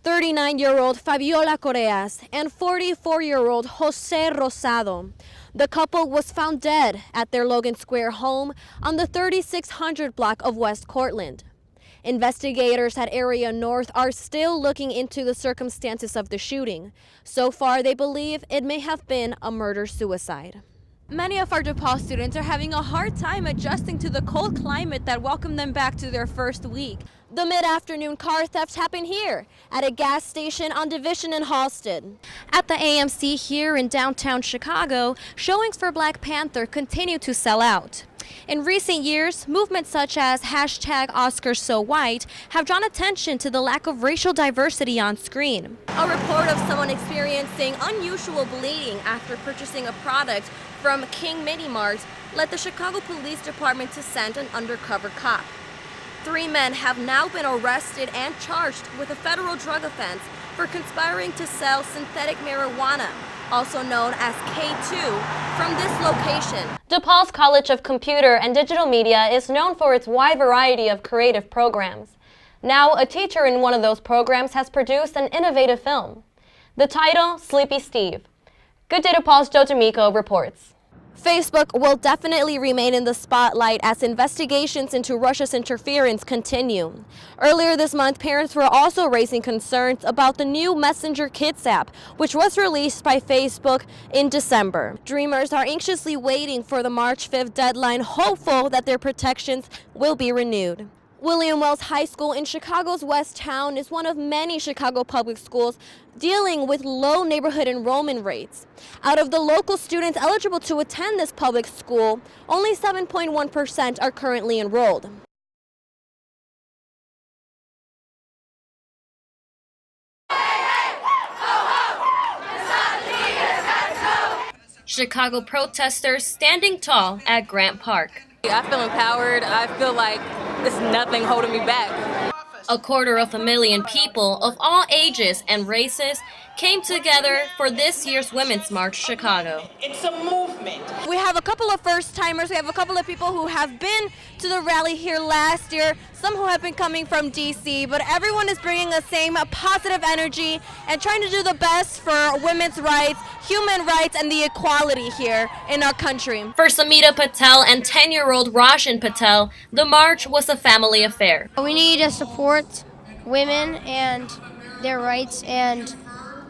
39-year-old Fabiola Correas and 44-year-old Jose Rosado. The couple was found dead at their Logan Square home on the 3600 block of West Cortland. Investigators at Area North are still looking into the circumstances of the shooting. So far, they believe it may have been a murder-suicide. Many of our DePaul students are having a hard time adjusting to the cold climate that welcomed them back to their first week. The mid-afternoon car theft happened here at a gas station on Division in Halsted. At the AMC here in downtown Chicago, showings for Black Panther continue to sell out. In recent years, movements such as #OscarsSoWhite have drawn attention to the lack of racial diversity on screen. A report of someone experiencing unusual bleeding after purchasing a product from King Mini Mart led the Chicago Police Department to send an undercover cop. 3 men have now been arrested and charged with a federal drug offense for conspiring to sell synthetic marijuana, also known as K2, from this location. DePaul's College of Computer and Digital Media is known for its wide variety of creative programs. Now, a teacher in one of those programs has produced an innovative film. The title, Sleepy Steve. Good Day DePaul's Joe D'Amico reports. Facebook will definitely remain in the spotlight as investigations into Russia's interference continue. Earlier this month, parents were also raising concerns about the new Messenger Kids app, which was released by Facebook in December. Dreamers are anxiously waiting for the March 5th deadline, hopeful that their protections will be renewed. William Wells High School in Chicago's West Town is one of many Chicago public schools dealing with low neighborhood enrollment rates. Out of the local students eligible to attend this public school, only 7.1% are currently enrolled. Chicago protesters standing tall at Grant Park. I feel empowered. I feel like there's nothing holding me back. 250,000 people of all ages and races came together for this year's Women's March Chicago. It's a movement. We have a couple of first-timers. We have a couple of people who have been to the rally here last year, some who have been coming from D.C., but everyone is bringing the same positive energy and trying to do the best for women's rights, human rights, and the equality here in our country. For Samita Patel and 10-year-old Roshan Patel, the march was a family affair. We need to support women and their rights, and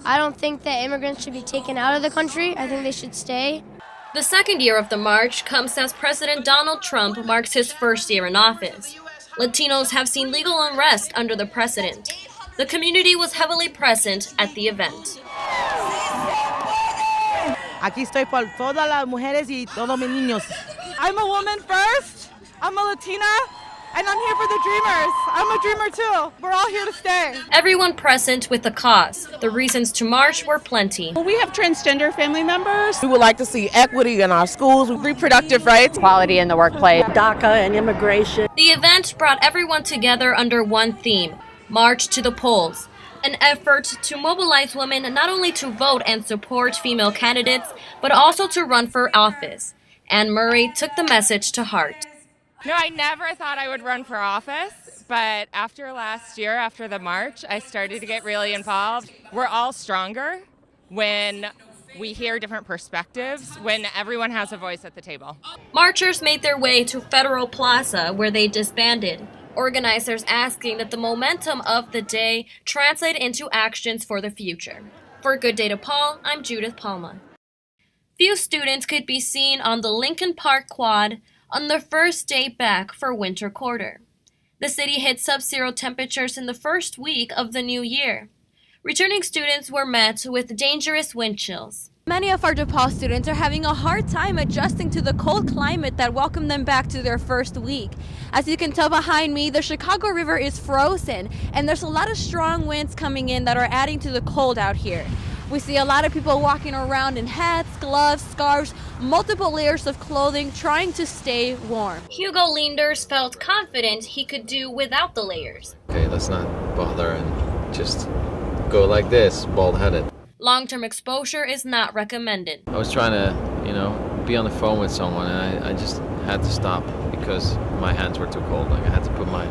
I don't think that immigrants should be taken out of the country. I think they should stay. The second year of the march comes as President Donald Trump marks his first year in office. Latinos have seen legal unrest under the president. The community was heavily present at the event. Aquí estoy por todas las mujeres y todos mis niños. I'm a woman first, I'm a Latina, and I'm here for the dreamers. I'm a dreamer too. We're all here to stay. Everyone present with the cause. The reasons to march were plenty. We have transgender family members. We would like to see equity in our schools, reproductive rights, equality in the workplace, DACA and immigration. The event brought everyone together under one theme, March to the Polls, an effort to mobilize women not only to vote and support female candidates, but also to run for office. Anne Murray took the message to heart. No, I never thought I would run for office, but after last year, after the march, I started to get really involved. We're all stronger when we hear different perspectives, when everyone has a voice at the table. Marchers made their way to Federal Plaza, where they disbanded. Organizers asking that the momentum of the day translate into actions for the future. For Good Day DePaul, I'm Judith Palma. Few students could be seen on the Lincoln Park Quad on the first day back for winter quarter. The city hit sub-zero temperatures in the first week of the new year. Returning students were met with dangerous wind chills. Many of our DePaul students are having a hard time adjusting to the cold climate that welcomed them back to their first week. As you can tell behind me, the Chicago River is frozen, and there's a lot of strong winds coming in that are adding to the cold out here. We see a lot of people walking around in hats, gloves, scarves, multiple layers of clothing, trying to stay warm. Hugo Linders felt confident he could do without the layers. Okay, let's not bother and just go like this, bald-headed. Long-term exposure is not recommended. I was trying to, be on the phone with someone, and I just had to stop because my hands were too cold. Like I had to put my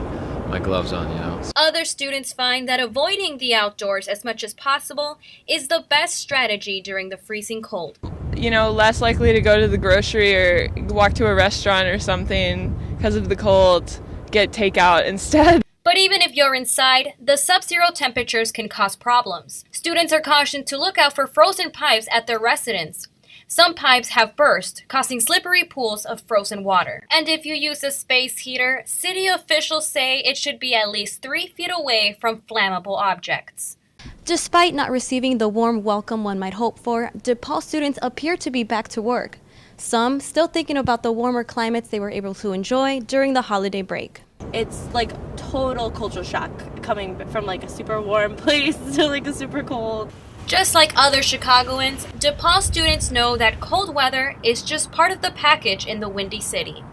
my gloves on, you know. Other students find that avoiding the outdoors as much as possible is the best strategy during the freezing cold. You know, less likely to go to the grocery or walk to a restaurant or something because of the cold. Get takeout instead. But even if you're inside, the sub-zero temperatures can cause problems. Students are cautioned to look out for frozen pipes at their residence. Some pipes have burst, causing slippery pools of frozen water. And if you use a space heater, city officials say it should be at least 3 feet away from flammable objects. Despite not receiving the warm welcome one might hope for, DePaul students appear to be back to work. Some still thinking about the warmer climates they were able to enjoy during the holiday break. It's like total culture shock coming from like a super warm place to like a super cold. Just like other Chicagoans, DePaul students know that cold weather is just part of the package in the Windy City.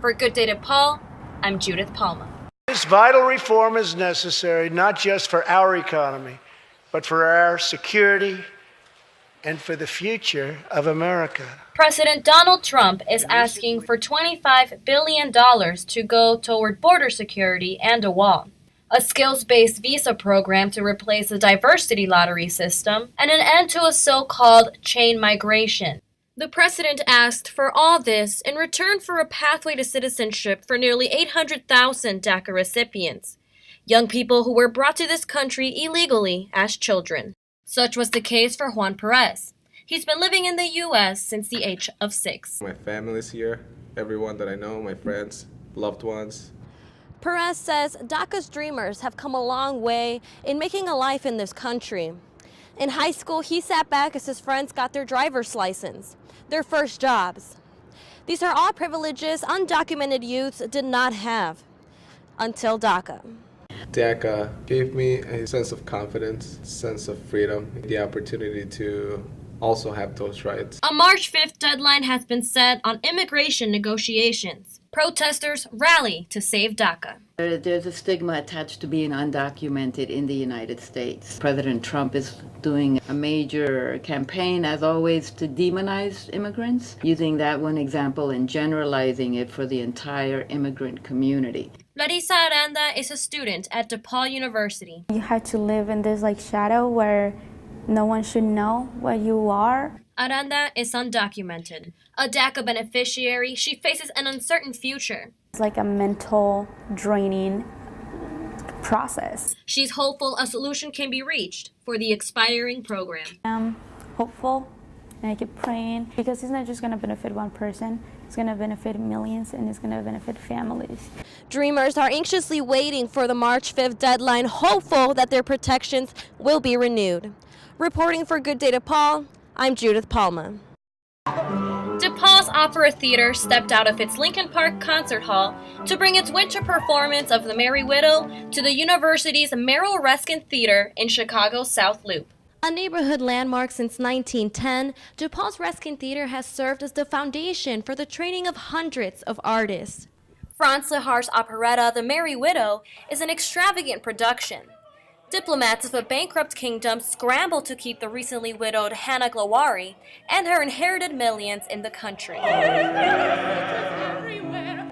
For Good Day DePaul, I'm Judith Palma. This vital reform is necessary not just for our economy, but for our security and for the future of America. President Donald Trump is asking for $25 billion to go toward border security and a wall, a skills-based visa program to replace the diversity lottery system, and an end to a so-called chain migration. The president asked for all this in return for a pathway to citizenship for nearly 800,000 DACA recipients, young people who were brought to this country illegally as children. Such was the case for Juan Perez. He's been living in the U.S. since the age of 6. My family's here, everyone that I know, my friends, loved ones. Perez says DACA's dreamers have come a long way in making a life in this country. In high school, he sat back as his friends got their driver's license, their first jobs. These are all privileges undocumented youths did not have until DACA. DACA gave me a sense of confidence, sense of freedom, the opportunity to also have those rights. A March 5th deadline has been set on immigration negotiations. Protesters rally to save DACA. There's a stigma attached to being undocumented in the United States. President Trump is doing a major campaign, as always, to demonize immigrants, using that one example and generalizing it for the entire immigrant community. Larissa Aranda is a student at DePaul University. You have to live in this shadow where no one should know what you are. Aranda is undocumented. A DACA beneficiary, she faces an uncertain future. It's like a mental draining process. She's hopeful a solution can be reached for the expiring program. I'm hopeful and I keep praying because it's not just going to benefit one person. It's going to benefit millions and it's going to benefit families. Dreamers are anxiously waiting for the March 5th deadline, hopeful that their protections will be renewed. Reporting for Good Day DePaul, I'm Judith Palma. DePaul's Opera Theater stepped out of its Lincoln Park Concert Hall to bring its winter performance of The Merry Widow to the university's Merrill Reskin Theater in Chicago's South Loop. A neighborhood landmark since 1910, DePaul's Reskin Theater has served as the foundation for the training of hundreds of artists. Franz Lehar's operetta The Merry Widow is an extravagant production. Diplomats of a bankrupt kingdom scramble to keep the recently widowed Hannah Glowari and her inherited millions in the country.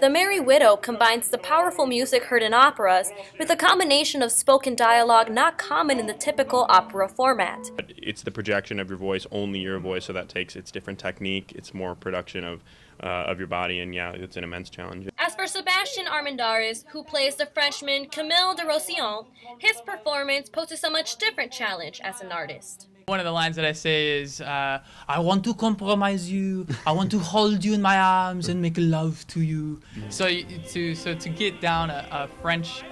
The Merry Widow combines the powerful music heard in operas with a combination of spoken dialogue not common in the typical opera format. It's the projection of your voice, only your voice, so that takes its different technique. It's more production of your body, and yeah, it's an immense challenge. As for Sebastian Armendáriz, who plays the Frenchman Camille de Roussillon, his performance poses a much different challenge as an artist. One of the lines that I say is, I want to compromise you, I want to hold you in my arms and make love to you. So to get down a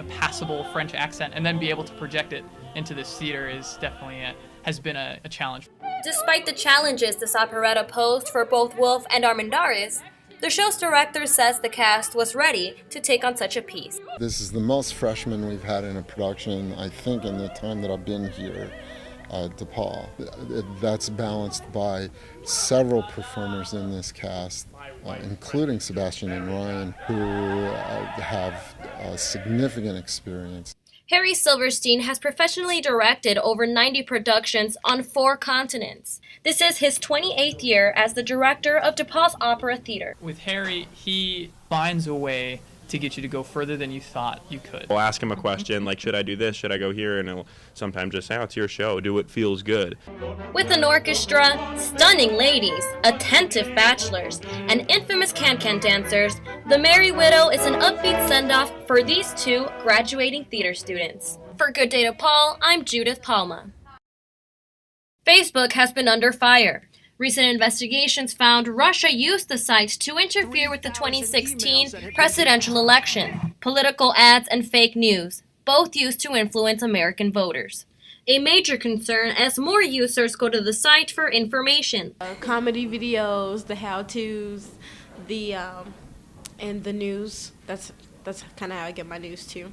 passable French accent and then be able to project it into this theater is definitely has been a challenge. Despite the challenges this operetta posed for both Wolf and Armendáriz, the show's director says the cast was ready to take on such a piece. This is the most freshmen we've had in a production, I think, in the time that I've been here at DePaul. That's balanced by several performers in this cast, including Sebastian and Ryan, who have significant experience. Harry Silverstein has professionally directed over 90 productions on 4 continents. This is his 28th year as the director of DePaul's Opera Theater. With Harry, he finds a way to get you to go further than you thought you could. We'll ask him a question like, should I do this? Should I go here? And he'll sometimes just say, oh, it's your show. Do what feels good. With an orchestra, stunning ladies, attentive bachelors, and infamous can-can dancers, The Merry Widow is an upbeat send-off for these two graduating theater students. For Good Day to Paul, I'm Judith Palma. Facebook has been under fire. Recent investigations found Russia used the site to interfere with the 2016 presidential election. Political ads and fake news, both used to influence American voters. A major concern as more users go to the site for information. Comedy videos, the how-tos, and the news. That's kind of how I get my news too.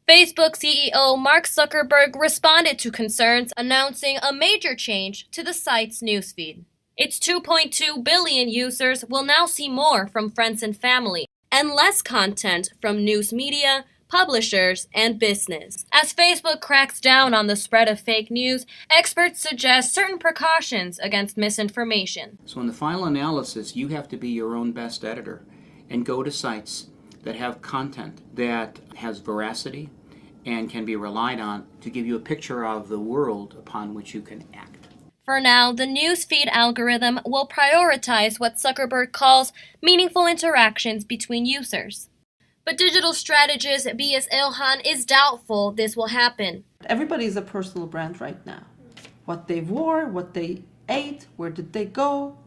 Facebook CEO Mark Zuckerberg responded to concerns, announcing a major change to the site's newsfeed. Its 2.2 billion users will now see more from friends and family, and less content from news media, publishers, and business. As Facebook cracks down on the spread of fake news, experts suggest certain precautions against misinformation. So in the final analysis, you have to be your own best editor and go to sites that have content that has veracity and can be relied on to give you a picture of the world upon which you can act. For now, the newsfeed algorithm will prioritize what Zuckerberg calls meaningful interactions between users. But digital strategist B.S. Ilhan is doubtful this will happen. Everybody's a personal brand right now. What they wore, what they ate, where did they go,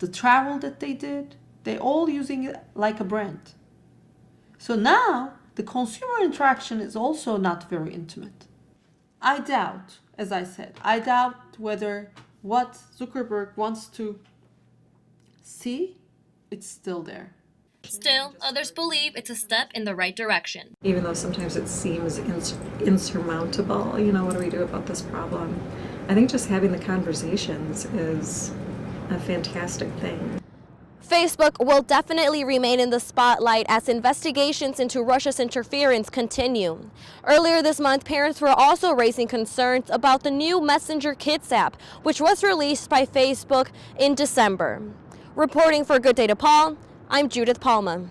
the travel that they did, they all using it like a brand. So now, the consumer interaction is also not very intimate. I doubt, as I said, I doubt whether what Zuckerberg wants to see, it's still there. Still, others believe it's a step in the right direction. Even though sometimes it seems insurmountable, what do we do about this problem? I think just having the conversations is a fantastic thing. Facebook will definitely remain in the spotlight as investigations into Russia's interference continue. Earlier this month, parents were also raising concerns about the new Messenger Kids app, which was released by Facebook in December. Reporting for Good Day to Paul, I'm Judith Palma.